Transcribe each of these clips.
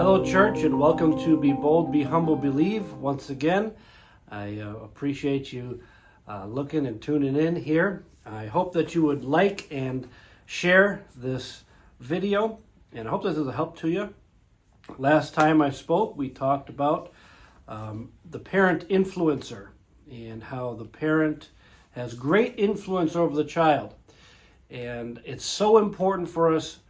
Hello, church, and welcome to Be Bold, Be Humble, Believe. Once again, I appreciate you looking and tuning in here. I hope that you would like and share this video, and I hope this is a help to you. Last time I spoke, we talked about the parent influencer and how the parent has great influence over the child. And it's so important for us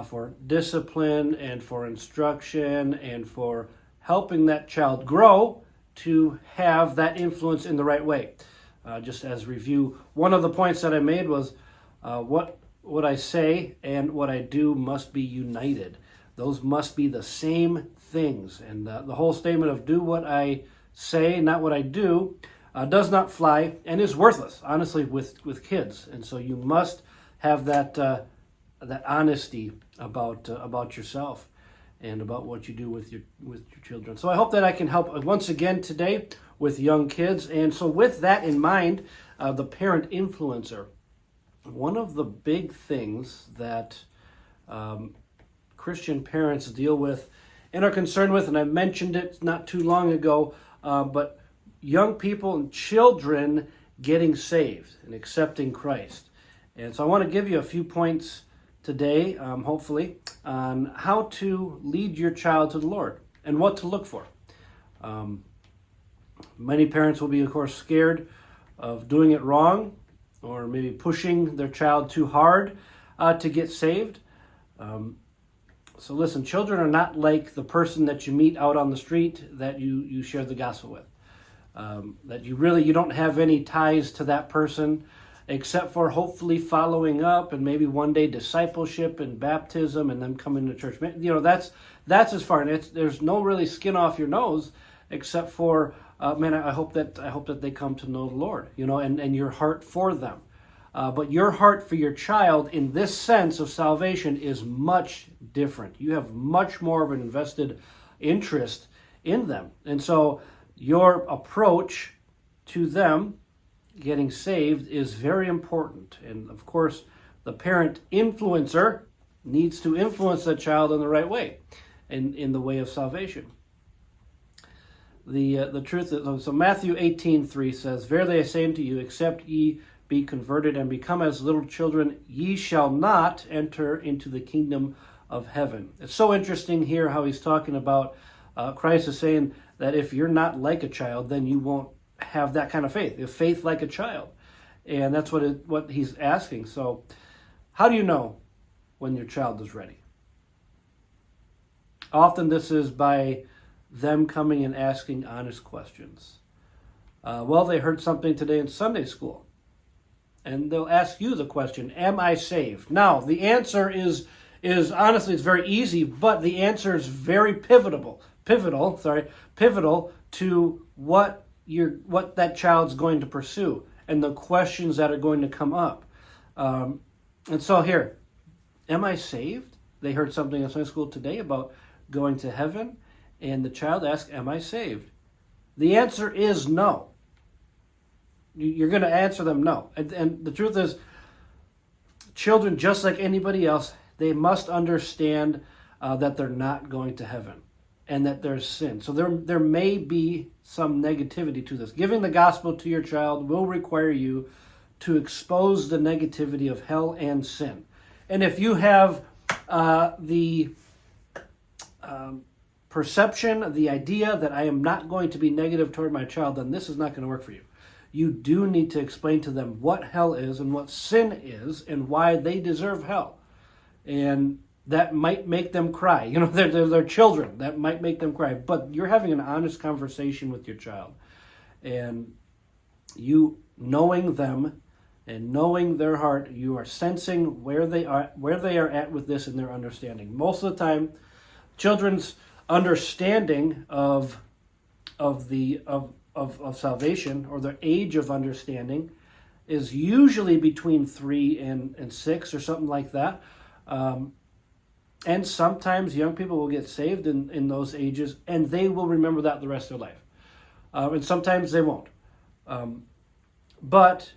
for discipline and for instruction and for helping that child grow to have that influence in the right way. Just as review, one of the points that I made was what I say and what I do must be united. Those must be the same things. And the whole statement of do what I say, not what I do, does not fly and is worthless, honestly, with kids. And so you must have that honesty about yourself and about what you do with your children. So I hope that I can help once again today with young kids. And so with that in mind, the parent influencer, one of the big things that Christian parents deal with and are concerned with, and I mentioned it not too long ago, but young people and children getting saved and accepting Christ. And so I want to give you a few points today, hopefully, on how to lead your child to the Lord and what to look for. Many parents will be, of course, scared of doing it wrong or maybe pushing their child too hard to get saved. So listen, children are not like the person that you meet out on the street that you share the gospel with. That you don't have any ties to that person except for hopefully following up and maybe one day discipleship and baptism and them coming to church. You know, that's as far. And there's no really skin off your nose except for, I hope that they come to know the Lord, you know, and your heart for them. But your heart for your child in this sense of salvation is much different. You have much more of an invested interest in them. And so your approach to them getting saved is very important. And of course, the parent influencer needs to influence the child in the right way, in the way of salvation. The truth is, so Matthew 18:3 says, "Verily I say unto you, except ye be converted and become as little children, ye shall not enter into the kingdom of heaven." It's so interesting here how he's talking about, Christ is saying that if you're not like a child, then you won't have that kind of faith. If faith like a child. And that's what he's asking. So how do you know when your child is ready? Often this is by them coming and asking honest questions. They heard something today in Sunday school. And they'll ask you the question, am I saved? Now, the answer is honestly, it's very easy, but the answer is very pivotal to what that child's going to pursue and the questions that are going to come up. And so here, am I saved? They heard something in Sunday school today about going to heaven, and the child asked, am I saved? The answer is no. You're going to answer them no. And the truth is, children, just like anybody else, they must understand that they're not going to heaven and that there's sin. So there may be some negativity to this. Giving the gospel to your child will require you to expose the negativity of hell and sin. And if you have the perception, the idea that I am not going to be negative toward my child, then this is not going to work for you. You do need to explain to them what hell is and what sin is and why they deserve hell. And that might make them cry. You know, they're children. That might make them cry. But you're having an honest conversation with your child. And you, knowing them and knowing their heart, you are sensing where they are at with this and their understanding. Most of the time, children's understanding of salvation, or their age of understanding, is usually between 3 and 6 or something like that. And sometimes young people will get saved in those ages, and they will remember that the rest of their life. And sometimes they won't. But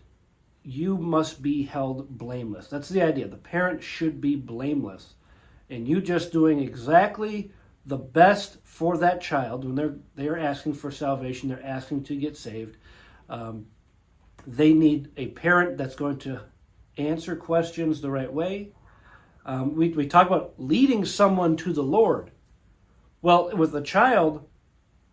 you must be held blameless. That's the idea. The parent should be blameless. And you just doing exactly the best for that child when they're asking for salvation, they're asking to get saved. They need a parent that's going to answer questions the right way. We talk about leading someone to the Lord. Well, with a child,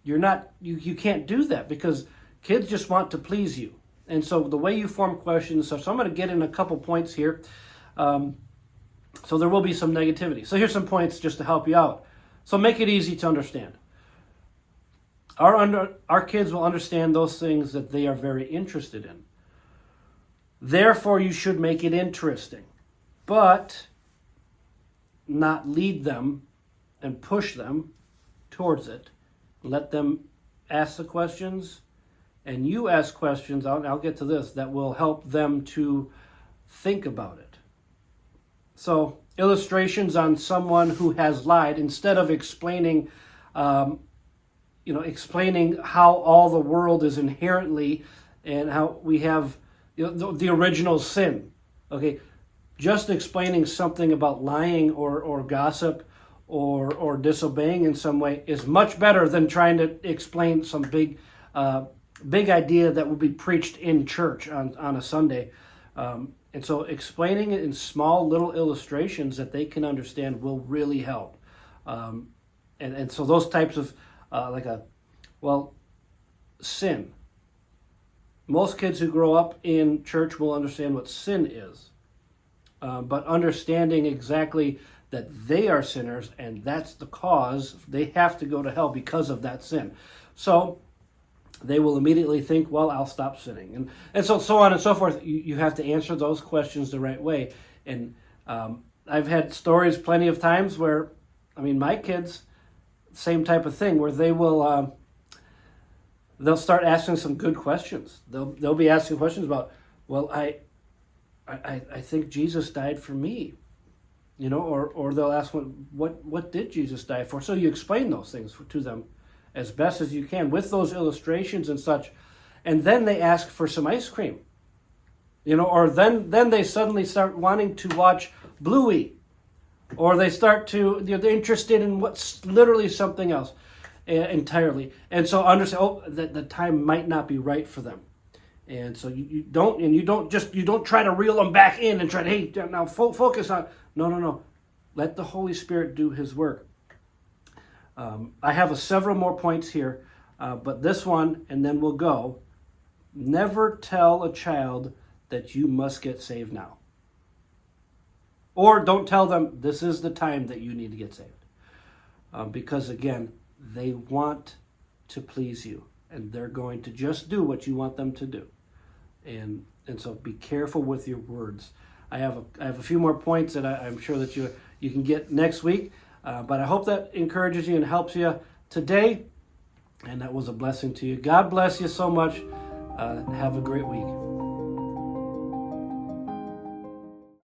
you can't do that because kids just want to please you. And so the way you form questions, so I'm going to get in a couple points here. So there will be some negativity. So here's some points just to help you out. So make it easy to understand. Our kids will understand those things that they are very interested in. Therefore, you should make it interesting, but not lead them and push them towards it. Let them ask the questions, and you ask questions, I'll get to this, that will help them to think about it. So, illustrations on someone who has lied, instead of explaining explaining how all the world is inherently and how we have the original sin. Okay, just explaining something about lying or gossip or disobeying in some way is much better than trying to explain some big idea that will be preached in church on a Sunday. And so explaining it in small little illustrations that they can understand will really help. And so those types of sin. Most kids who grow up in church will understand what sin is. But understanding exactly that they are sinners and that's the cause, they have to go to hell because of that sin. So they will immediately think, well, I'll stop sinning. And so on and so forth. You have to answer those questions the right way. And I've had stories plenty of times where, my kids, same type of thing, where they will... they'll start asking some good questions. They'll be asking questions about, well, I think Jesus died for me, or they'll ask, what did Jesus die for? So you explain those things to them as best as you can with those illustrations and such, and then they ask for some ice cream, or then they suddenly start wanting to watch Bluey, or they start to they're interested in what's literally something else. Entirely. And so understand that the time might not be right for them. And so you don't try to reel them back in and try to, hey, now focus on, no. Let the Holy Spirit do his work. I have several more points here, but this one, and then we'll go. Never tell a child that you must get saved now. Or don't tell them this is the time that you need to get saved. Because again, they want to please you, and they're going to just do what you want them to do. And so be careful with your words. I have a few more points that I'm sure that you can get next week, but I hope that encourages you and helps you today, and that was a blessing to you. God bless you so much. Have a great week.